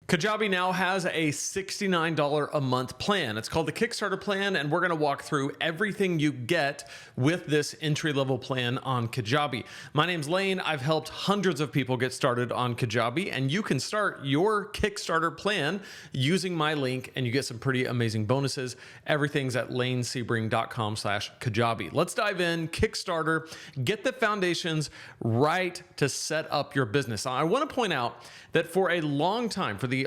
Kajabi now has a $69 a month plan. It's called the Kickstarter Plan, and we're going to walk through everything you get with this entry-level plan on Kajabi. My name's Lane. I've helped hundreds of people get started on Kajabi, and you can start your Kickstarter plan using my link, and you get some pretty amazing bonuses. Everything's at lanesebring.com/Kajabi. Let's dive in. Kickstarter, get the foundations right to set up your business. I want to point out that for a long time, for the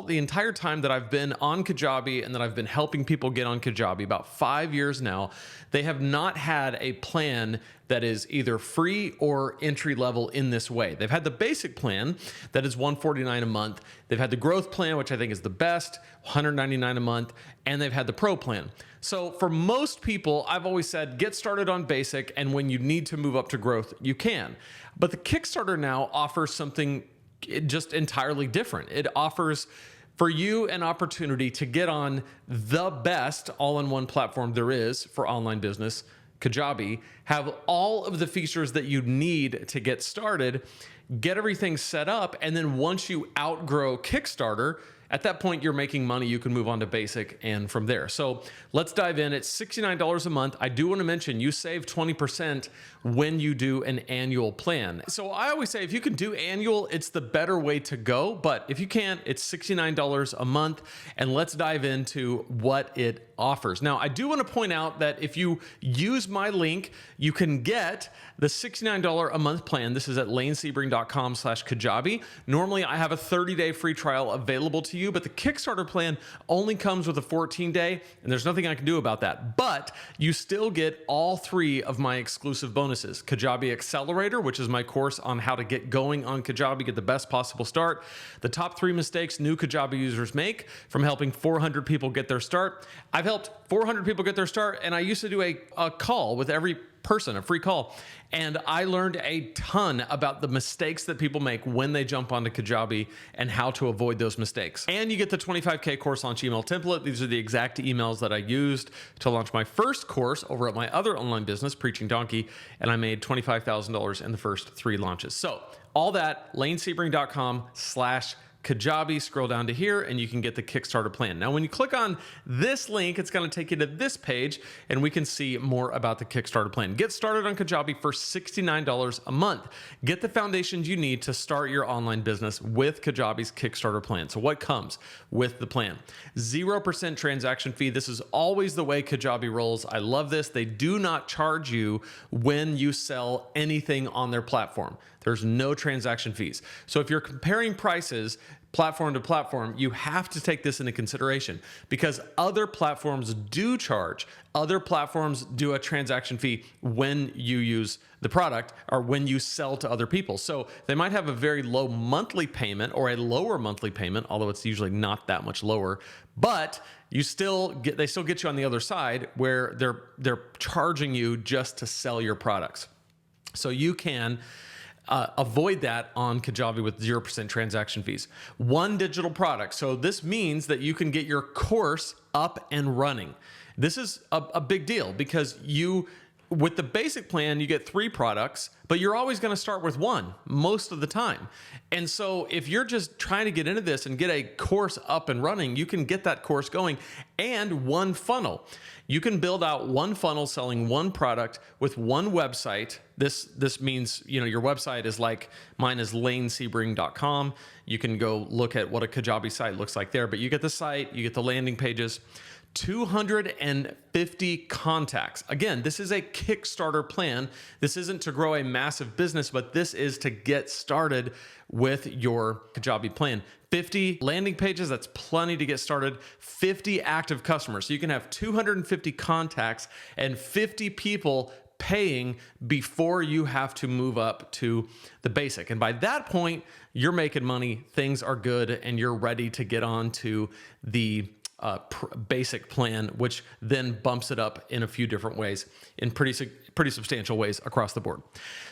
entire time that I've been on Kajabi and that I've been helping people get on Kajabi, about 5 years now, they have not had a plan that is either free or entry level in this way. They've had the basic plan that is $149 a month. They've had the growth plan, which I think is the best, $199 a month, and they've had the pro plan. So for most people, I've always said, get started on basic, and when you need to move up to growth, you can. But the Kickstarter now offers something just entirely different. It offers for you an opportunity to get on the best all-in-one platform there is for online business, Kajabi, have all of the features that you need to get started, get everything set up, and then once you outgrow Kickstarter, at that point, you're making money. You can move on to basic and from there. So let's dive in. It's $69 a month. I do want to mention you save 20% when you do an annual plan. So I always say if you can do annual, it's the better way to go. But if you can't, it's $69 a month. And let's dive into what it offers. Now, I do want to point out that if you use my link, you can get the $69 a month plan. This is at lanesebring.com/Kajabi. Normally, I have a 30-day free trial available to you, but the Kickstarter plan only comes with a 14-day, and there's nothing I can do about that. But you still get all three of my exclusive bonuses. Kajabi Accelerator, which is my course on how to get going on Kajabi, get the best possible start. The top 3 mistakes new Kajabi users make from helping 400 people get their start. I've helped 400 people get their start, and I used to do a call with every person, a free call. And I learned a ton about the mistakes that people make when they jump onto Kajabi and how to avoid those mistakes. And you get the 25K course launch email template. These are the exact emails that I used to launch my first course over at my other online business, Preaching Donkey, and I made $25,000 in the first 3 launches. So all that, lanesebring.com/Kajabi. Scroll down to here and you can get the Kickstarter plan. Now, when you click on this link, it's going to take you to this page and we can see more about the Kickstarter plan. Get started on Kajabi for $69 a month. Get the foundations you need to start your online business with Kajabi's Kickstarter plan. So what comes with the plan? 0% transaction fee. This is always the way Kajabi rolls. I love this. They do not charge you when you sell anything on their platform. There's no transaction fees. So if you're comparing prices platform to platform, you have to take this into consideration because other platforms do charge. Other platforms do a transaction fee when you use the product or when you sell to other people. So they might have a very low monthly payment or a lower monthly payment, although it's usually not that much lower, but they still get you on the other side where they're charging you just to sell your products. So you can avoid that on Kajabi with 0% transaction fees. One digital product. So this means that you can get your course up and running. This is a big deal because with the basic plan, you get 3 products, but you're always going to start with 1 most of the time. And so if you're just trying to get into this and get a course up and running, you can get that course going and 1 funnel. You can build out 1 funnel selling 1 product with 1 website. This means, your website is like mine is lanesebring.com. You can go look at what a Kajabi site looks like there, but you get the site, you get the landing pages, 250 contacts. Again, this is a Kickstarter plan. This isn't to grow a massive business, but this is to get started with your Kajabi plan. 50 landing pages, that's plenty to get started. 50 active customers. So you can have 250 contacts and 50 people paying before you have to move up to the basic. And by that point, you're making money, things are good, and you're ready to get on to the basic plan, which then bumps it up in a few different ways, in pretty substantial ways across the board.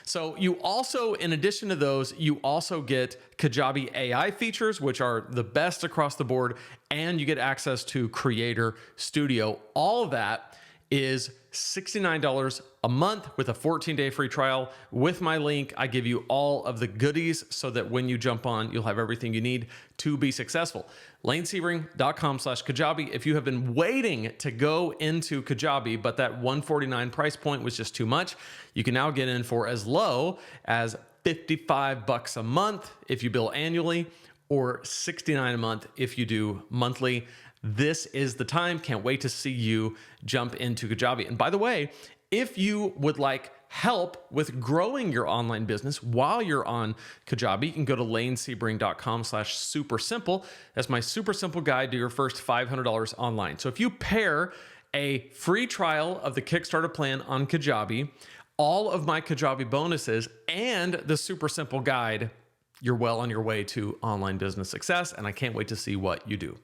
So you also, in addition to those, you also get Kajabi AI features, which are the best across the board, and you get access to Creator Studio. All of that is $69 a month with a 14-day free trial. With my link, I give you all of the goodies so that when you jump on, you'll have everything you need to be successful. LaneSebring.com/Kajabi. If you have been waiting to go into Kajabi, but that $149 price point was just too much, you can now get in for as low as $55 a month if you bill annually, or $69 a month if you do monthly. This is the time. Can't wait to see you jump into Kajabi. And by the way, if you would like help with growing your online business while you're on Kajabi, you can go to lanesebring.com/super-simple. That's my super simple guide to your first $500 online. So if you pair a free trial of the Kickstarter plan on Kajabi, all of my Kajabi bonuses, and the super simple guide, you're well on your way to online business success. And I can't wait to see what you do.